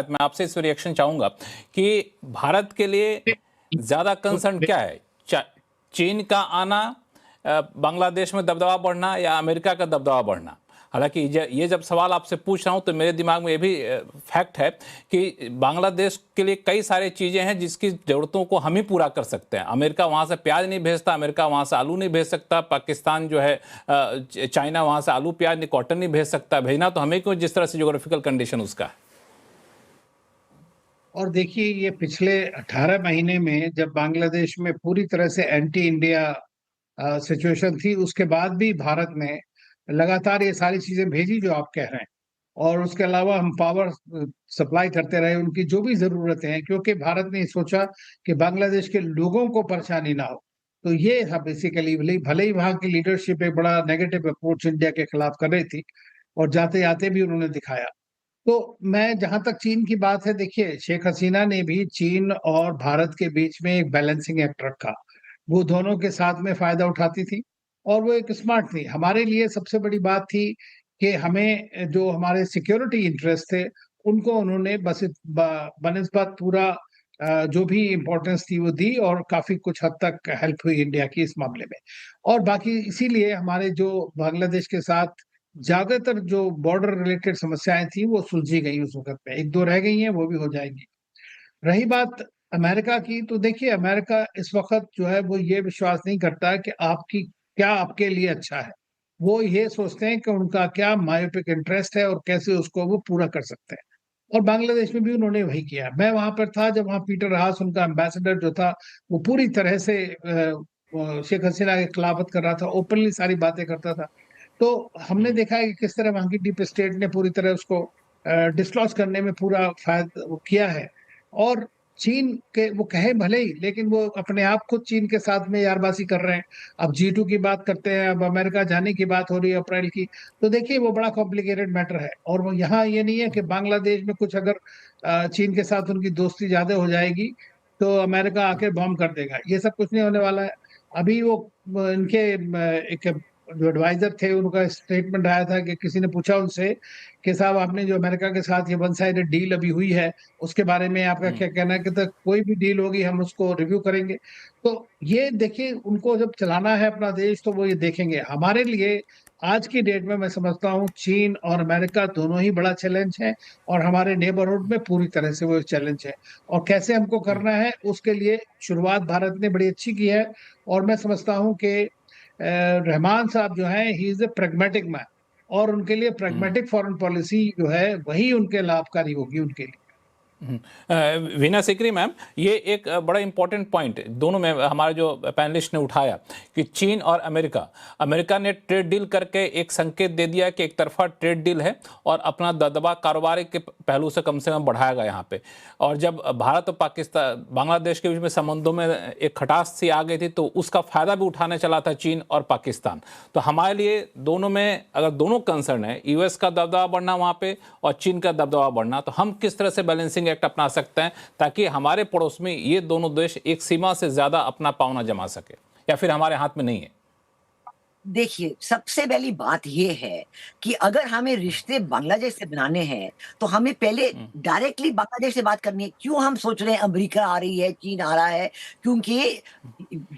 हिमायत, मैं आपसे इस रिएक्शन चाहूंगा कि भारत के लिए ज्यादा कंसर्न क्या है, चीन का आना, बांग्लादेश में दबदबा बढ़ना या अमेरिका का दबदबा बढ़ना? हालांकि ये जब सवाल आपसे पूछ रहा हूं तो मेरे दिमाग में ये भी फैक्ट है कि बांग्लादेश के लिए कई सारी चीजें हैं जिसकी जरूरतों को हम ही पूरा कर सकते हैं। अमेरिका वहां से प्याज नहीं भेजता, अमेरिका वहां से आलू नहीं भेज सकता, पाकिस्तान जो है चाइना वहां से आलू प्याज नहीं कॉटन नहीं भेज सकता। भेजना तो हमें क्यों, जिस तरह से ज्योग्राफिकल कंडीशन उसका है। और देखिए, ये पिछले 18 महीने में जब बांग्लादेश में पूरी तरह से एंटी इंडिया सिचुएशन थी, उसके बाद भी भारत ने लगातार ये सारी चीजें भेजी जो आप कह रहे हैं। और उसके अलावा हम पावर सप्लाई करते रहे, उनकी जो भी जरूरतें हैं, क्योंकि भारत ने सोचा कि बांग्लादेश के लोगों को परेशानी ना हो। तो ये था बेसिकली, भले ही वहां की लीडरशिप एक बड़ा नेगेटिव अप्रोच इंडिया के खिलाफ कर रही थी, और जाते जाते भी उन्होंने दिखाया। तो मैं, जहां तक चीन की बात है, देखिए, शेख हसीना ने भी चीन और भारत के बीच में एक बैलेंसिंग एक्ट रखा। वो दोनों के साथ में फायदा उठाती थी, और वो एक स्मार्ट थी। हमारे लिए सबसे बड़ी बात थी कि हमें जो हमारे सिक्योरिटी इंटरेस्ट थे, उनको उन्होंने बस बनिस्बत पूरा जो भी इम्पोर्टेंस थी वो दी, और काफी कुछ हद तक हेल्प हुई इंडिया की इस मामले में। और बाकी इसीलिए हमारे जो बांग्लादेश के साथ ज्यादातर जो बॉर्डर रिलेटेड समस्याएं थी वो सुलझी गई उस वक्त में। एक दो रह गई हैं, वो भी हो जाएंगी। रही बात अमेरिका की, तो देखिए, अमेरिका इस वक्त जो है वो ये विश्वास नहीं करता कि आपकी क्या आपके लिए अच्छा है। वो ये सोचते हैं कि उनका क्या मायोपिक इंटरेस्ट है और कैसे उसको वो पूरा कर सकते हैं। और बांग्लादेश में भी उन्होंने वही किया। मैं वहां पर था जब वहां पीटर हास, उनका एम्बेसडर जो था, वो पूरी तरह से शेख हसीना की खिलाफत कर रहा था, ओपनली सारी बातें करता था। तो हमने देखा है कि किस तरह वहां की डीप स्टेट ने पूरी तरह उसको डिस्क्लोज करने में पूरा फायदा किया है। और चीन के वो कहे भले ही, लेकिन वो अपने आप खुद चीन के साथ में यारबाजी कर रहे हैं। अब G2 की बात करते हैं, अब अमेरिका जाने की बात हो रही है अप्रैल की। तो देखिए, वो बड़ा कॉम्प्लिकेटेड मैटर है। और वो यहाँ ये नहीं है कि बांग्लादेश में कुछ अगर चीन के साथ उनकी दोस्ती ज्यादा हो जाएगी तो अमेरिका आके बॉम्ब कर देगा, ये सब कुछ नहीं होने वाला है। अभी वो इनके एक जो एडवाइजर थे, उनका स्टेटमेंट आया था कि किसी ने पूछा उनसे कि साहब, आपने जो अमेरिका के साथ ये वन साइडेड डील अभी हुई है, उसके बारे में आपका क्या कहना है? कि तो कोई भी डील होगी हम उसको रिव्यू करेंगे। तो ये देखिए, उनको जब चलाना है अपना देश तो वो ये देखेंगे। हमारे लिए आज की डेट में मैं समझता हूँ चीन और अमेरिका दोनों ही बड़ा चैलेंज है, और हमारे नेबरहुड में पूरी तरह से वो चैलेंज है। और कैसे हमको करना है, उसके लिए शुरुआत भारत ने बड़ी अच्छी की है। और मैं समझता हूँ कि रहमान साहब जो हैं, he is a pragmatic man, और उनके लिए प्रैग्मेटिक फॉरेन पॉलिसी जो है वही उनके लाभकारी होगी उनके लिए। वीना सिकरी मैम, ये एक बड़ा इंपॉर्टेंट पॉइंट दोनों में हमारे जो पैनलिस्ट ने उठाया कि चीन और अमेरिका, अमेरिका ने ट्रेड डील करके एक संकेत दे दिया कि एक तरफा ट्रेड डील है और अपना दबदबा कारोबार के पहलू से कम बढ़ाएगा यहाँ पे। और जब भारत और पाकिस्तान बांग्लादेश के बीच में संबंधों में एक खटास सी आ गई थी तो उसका फायदा भी उठाने चला था चीन और पाकिस्तान। तो हमारे लिए दोनों में अगर दोनों कंसर्न है, यूएस का दबदबा बढ़ना वहाँ पे और चीन का दबदबा बढ़ना, तो हम किस तरह से बैलेंसिंग एक्ट अपना सकते हैं ताकि हमारे पड़ोस में ये दोनों देश एक सीमा से ज्यादा अपना पांव ना जमा सके, या फिर हमारे हाथ में नहीं है? देखिए, सबसे पहली बात ये है कि अगर हमें रिश्ते बांग्लादेश से बनाने हैं, तो हमें पहले डायरेक्टली बांग्लादेश से बात करनी है। क्यों हम सोच रहे हैं अमेरिका आ रही है, चीन आ रहा है? क्योंकि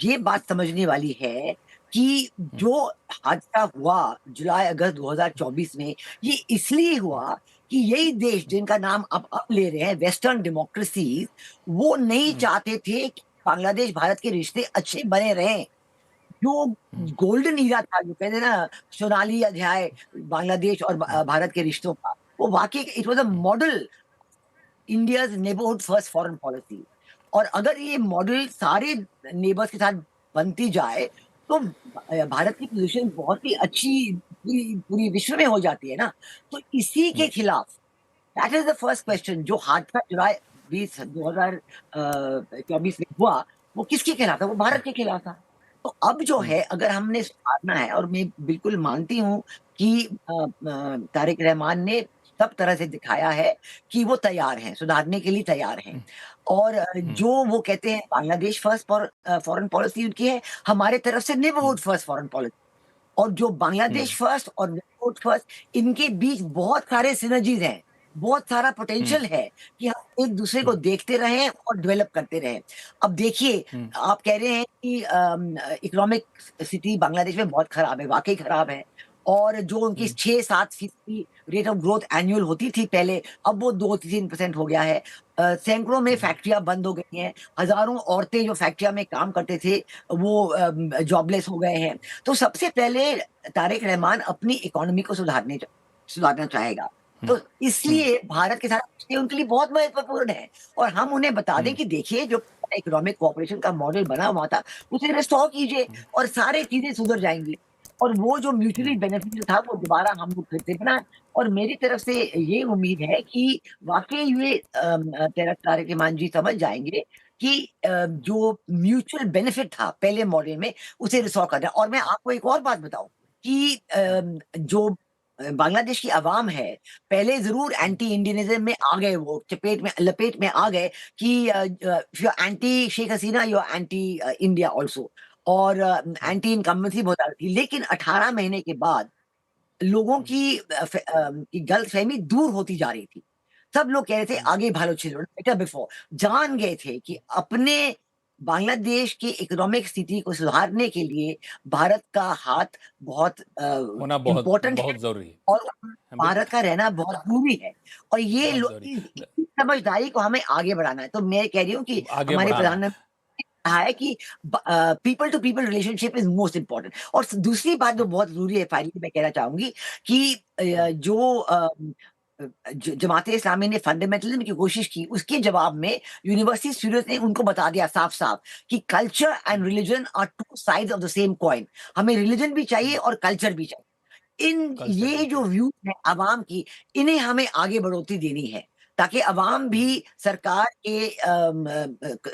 ये बात समझने वाली है कि जो हादसा हुआ जुलाई-अगस्त 2024 में, ये इसलिए हुआ कि यही देश जिनका नाम अब ले रहे हैं वेस्टर्न डेमोक्रेसीज़, वो नहीं चाहते थे कि बांग्लादेश भारत के रिश्ते अच्छे बने रहें। जो गोल्डन ईरा था, जो कहते हैं ना सोनाली अध्याय बांग्लादेश और भारत के रिश्तों का, वो वाक़ई it was a model India's neighbourhood first foreign policy. और अगर ये मॉडल सारे नेबर्स के साथ बनती जाए, तो भारत की पोज़ीशन बहुत ही अच्छी पूरी पूरी विश्व में हो जाती है ना। तो इसी के खिलाफ that is the first question. जो हादसा जुलाई 2024 में हुआ, वो किसके खिलाफ था? वो भारत के खिलाफ था। तो अब जो है, अगर हमने सुधारना है, और मैं बिल्कुल मानती हूँ कि तारिक रहमान ने सब तरह से दिखाया है कि वो तैयार हैं, सुधारने के लिए तैयार हैं। और जो वो कहते हैं बांग्लादेश फर्स्ट फॉरेन पॉलिसी उनकी है, हमारे तरफ से नेबरहुड फर्स्ट फॉरेन पॉलिसी। और जो बांग्लादेश फर्स्ट और नेबरहुड फर्स्ट, इनके बीच बहुत सारे सिनर्जीज़ हैं। बहुत सारा पोटेंशियल है कि हम एक दूसरे को देखते रहें और डेवलप करते रहें। अब देखिए, आप कह रहे हैं कि इकोनॉमिक स्थिति बांग्लादेश में बहुत खराब है, वाकई खराब है। और जो उनकी 6-7% रेट ऑफ ग्रोथ एनुअल होती थी पहले, अब वो 2-3% हो गया है। सैकड़ों में फैक्ट्रियां बंद हो गई हैं, हजारों औरतें जो फैक्ट्रिया में काम करते थे वो जॉबलेस हो गए हैं। तो सबसे पहले तारिक रहमान अपनी इकोनॉमी को सुधारना चाहेगा। तो इसलिए भारत के साथ रिश्ते उनके लिए बहुत महत्वपूर्ण है, और हम उन्हें बता दें कि देखिए, जो इकोनॉमिक कोऑपरेशन का मॉडल बना हुआ था उसे रिस्टोर कीजिए और सारी चीजें सुधर जाएंगी, और वो जो म्यूचुअली बेनिफिशियल था वो दोबारा हम लोग फिर से बनाएं। और मेरी तरफ से ये उम्मीद है कि वाकई ये तारिक रहमान जी समझ जाएंगे कि जो म्यूचुअल बेनिफिट था पहले मॉडल में उसे रिस्टोर करना है। और मैं आपको एक और बात बताऊं कि जो बांग्लादेश की आवाम है, पहले जरूर एंटी इंडियनिज्म में आ गए, वो लपेट में आ गए कि you anti Sheikh Hasina, you anti India also, और एंटी इनकम्बेंसी बहुत आ रही थी। लेकिन 18 महीने के बाद लोगों की गलतफहमी दूर होती जा रही थी। सब लोग कह रहे थे आगे भालो चिल्ड्रन बेटर बिफोर, जान गए थे कि अपने बांग्लादेश की इकोनॉमिक स्थिति को सुधारने के लिए भारत का हाथ बहुत होना बहुत इम्पोर्टेंट है, बहुत जरूरी है। और भारत का रहना बहुत जरूरी है, और ये बहुत जरूरी। इस समझदारी को हमें आगे बढ़ाना है। तो मैं कह रही हूँ कि आगे हमारे बढ़ाना है। प्रधानमंत्री कहा है कि people to people relationship is most important. और दूसरी बात जो बहुत जरूरी है, फाइनली मैं कहना चाहूंगी कि जमाते इस्लामी ने फंडामेंटलिज्म की कोशिश की, उसके जवाब में यूनिवर्सिटी स्टूडेंट्स ने उनको बता दिया साफ साफ कि culture and religion are two sides of the same coin. हमें रिलीजन भी चाहिए और कल्चर भी चाहिए। ये जो व्यू है आवाम की, इन्हें हमें आगे बढ़ोतरी देनी है, ताकि अवाम भी सरकार के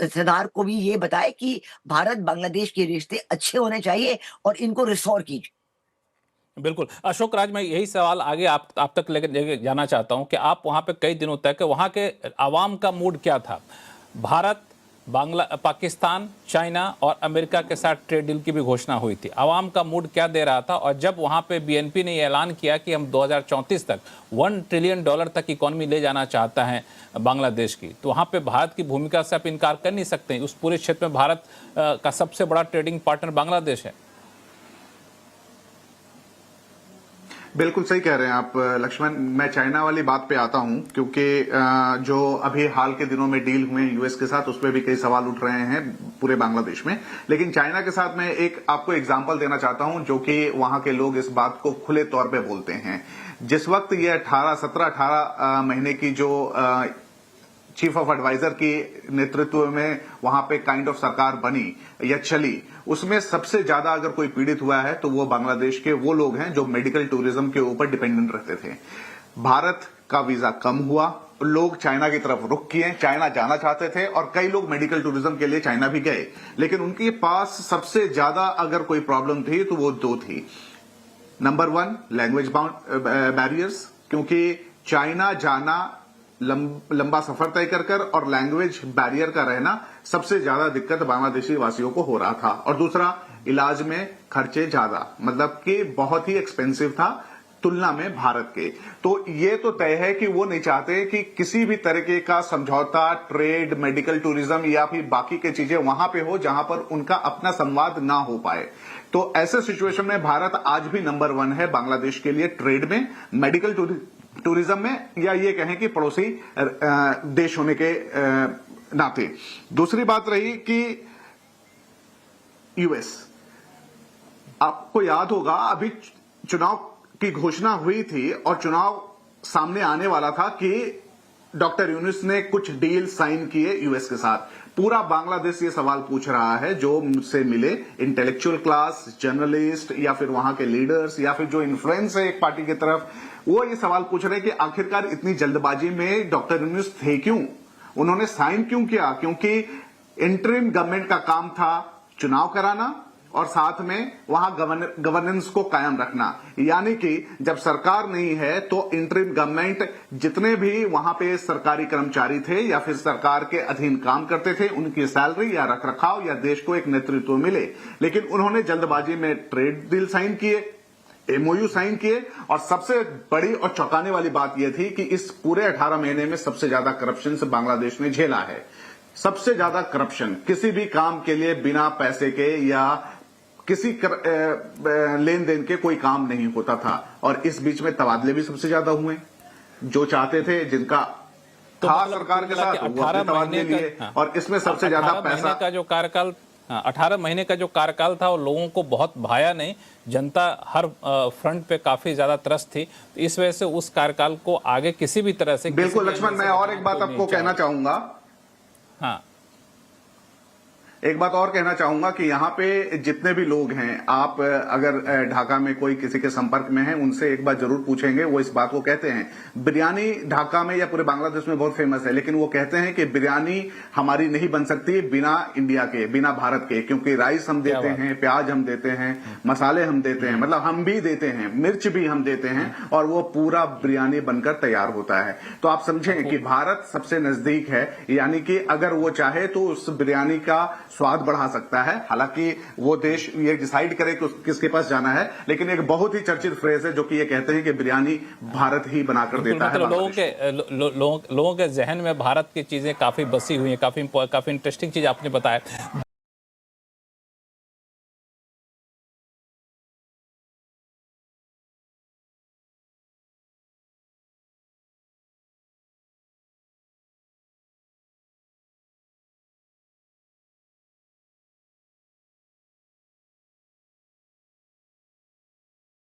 सरदार को भी ये बताए कि भारत बांग्लादेश के रिश्ते अच्छे होने चाहिए और इनको रिस्टोर कीजिए। बिल्कुल अशोक राज, मैं यही सवाल आगे आप तक लेके जाना चाहता हूं कि आप वहां पे कई दिनों तक वहां के आवाम का मूड क्या था। भारत, पाकिस्तान, चाइना और अमेरिका के साथ ट्रेड डील की भी घोषणा हुई थी। आवाम का मूड क्या दे रहा था? और जब वहां पे बीएनपी ने ऐलान किया कि हम 2034 तक $1 ट्रिलियन तक इकोनॉमी ले जाना चाहता है बांग्लादेश की, तो वहां पे भारत की भूमिका से आप इनकार कर नहीं सकते। उस पूरे क्षेत्र में भारत का सबसे बड़ा ट्रेडिंग पार्टनर बांग्लादेश है। बिल्कुल सही कह रहे हैं आप लक्ष्मण। मैं चाइना वाली बात पे आता हूं, क्योंकि जो अभी हाल के दिनों में डील हुए यूएस के साथ, उसपे भी कई सवाल उठ रहे हैं पूरे बांग्लादेश में। लेकिन चाइना के साथ मैं आपको एग्जांपल देना चाहता हूं, जो कि वहां के लोग इस बात को खुले तौर पे बोलते हैं। जिस वक्त ये 17-18 महीने की जो चीफ ऑफ एडवाइजर की नेतृत्व में वहां पे काइंड ऑफ सरकार बनी या चली, उसमें सबसे ज्यादा अगर कोई पीड़ित हुआ है तो वो बांग्लादेश के वो लोग हैं जो मेडिकल टूरिज्म के ऊपर डिपेंडेंट रहते थे। भारत का वीजा कम हुआ, लोग चाइना की तरफ रुख किए, चाइना जाना चाहते थे और कई लोग मेडिकल टूरिज्म के लिए चाइना भी गए। लेकिन उनके पास सबसे ज्यादा अगर कोई प्रॉब्लम थी तो वो दो थी। नंबर 1 लैंग्वेज बैरियर्स, क्योंकि चाइना जाना लंबा सफर तय कर और लैंग्वेज बैरियर का रहना सबसे ज्यादा दिक्कत बांग्लादेशी वासियों को हो रहा था। और दूसरा, इलाज में खर्चे ज्यादा, मतलब कि बहुत ही एक्सपेंसिव था तुलना में भारत के। तो ये तो तय है कि वो नहीं चाहते कि किसी भी तरीके का समझौता, ट्रेड, मेडिकल टूरिज्म या फिर बाकी की चीजें वहां पे हो जहां पर उनका अपना संवाद ना हो पाए। तो ऐसे सिचुएशन में भारत आज भी नंबर 1 है बांग्लादेश के लिए, ट्रेड में, मेडिकल टूरिज्म में, या ये कहें कि पड़ोसी देश होने के नाते। दूसरी बात रही कि यूएस, आपको याद होगा अभी चुनाव की घोषणा हुई थी और चुनाव सामने आने वाला था कि डॉक्टर यूनुस ने कुछ डील साइन किए यूएस के साथ। पूरा बांग्लादेश ये सवाल पूछ रहा है, जो मुझसे मिले इंटेलेक्चुअल क्लास, जर्नलिस्ट या फिर वहां के लीडर्स या फिर जो इन्फ्लुएंस है एक पार्टी की तरफ, वो ये सवाल पूछ रहे हैं कि आखिरकार इतनी जल्दबाजी में डॉक्टर यूनुस थे क्यों, उन्होंने साइन क्यों किया? क्योंकि इंटरिम गवर्नमेंट का काम था चुनाव कराना और साथ में वहां गवर्नेंस को कायम रखना। यानी कि जब सरकार नहीं है तो इंटरिम गवर्नमेंट जितने भी वहां पे सरकारी कर्मचारी थे या फिर सरकार के अधीन काम करते थे, उनकी सैलरी या रखरखाव या देश को एक नेतृत्व मिले। लेकिन उन्होंने जल्दबाजी में ट्रेड डील साइन किए, एमओयू साइन किए और सबसे बड़ी और चौंकाने वाली बात यह थी कि इस पूरे 18 महीने में सबसे ज्यादा करप्शन से बांग्लादेश ने झेला है। सबसे ज्यादा करप्शन, किसी भी काम के लिए बिना पैसे के या किसी लेन देन के कोई काम नहीं होता था। और इस बीच में तबादले भी सबसे ज्यादा हुए। जो चाहते थे, जिनका तो था मतलब सरकार के साथ, वो अपने तबादले लिए। हाँ, और इसमें सबसे ज्यादा 18 पैसा महीने का जो कार्यकाल 18 महीने का जो कार्यकाल था वो लोगों को बहुत भाया नहीं। जनता हर फ्रंट पे काफी ज्यादा त्रस्त थी। तो इस वजह से उस कार्यकाल को आगे किसी भी तरह से बिल्कुल लक्ष्मण, मैं और एक बात आपको कहना चाहूंगा। हाँ, एक बात और कहना चाहूंगा कि यहाँ पे जितने भी लोग हैं, आप अगर ढाका में कोई किसी के संपर्क में हैं, उनसे एक बात जरूर पूछेंगे। वो इस बात को कहते हैं, बिरयानी ढाका में या पूरे बांग्लादेश में बहुत फेमस है, लेकिन वो कहते हैं कि बिरयानी हमारी नहीं बन सकती बिना इंडिया के, बिना भारत के, क्योंकि राइस हम देते हैं, प्याज हम देते हैं, मसाले हम देते हैं, मतलब हम भी देते हैं, मिर्च भी हम देते हैं, और वो पूरा बिरयानी बनकर तैयार होता है। तो आप समझें कि भारत सबसे नजदीक है, यानी कि अगर वो चाहे तो उस बिरयानी का स्वाद बढ़ा सकता है। हालांकि वो देश ये डिसाइड करे कि किसके पास जाना है, लेकिन एक बहुत ही चर्चित फ्रेज है जो कि ये कहते हैं कि बिरयानी भारत ही बनाकर देता है। मतलब लोगों के जहन में भारत की चीजें काफी बसी हुई हैं। काफी इंटरेस्टिंग चीज आपने बताया।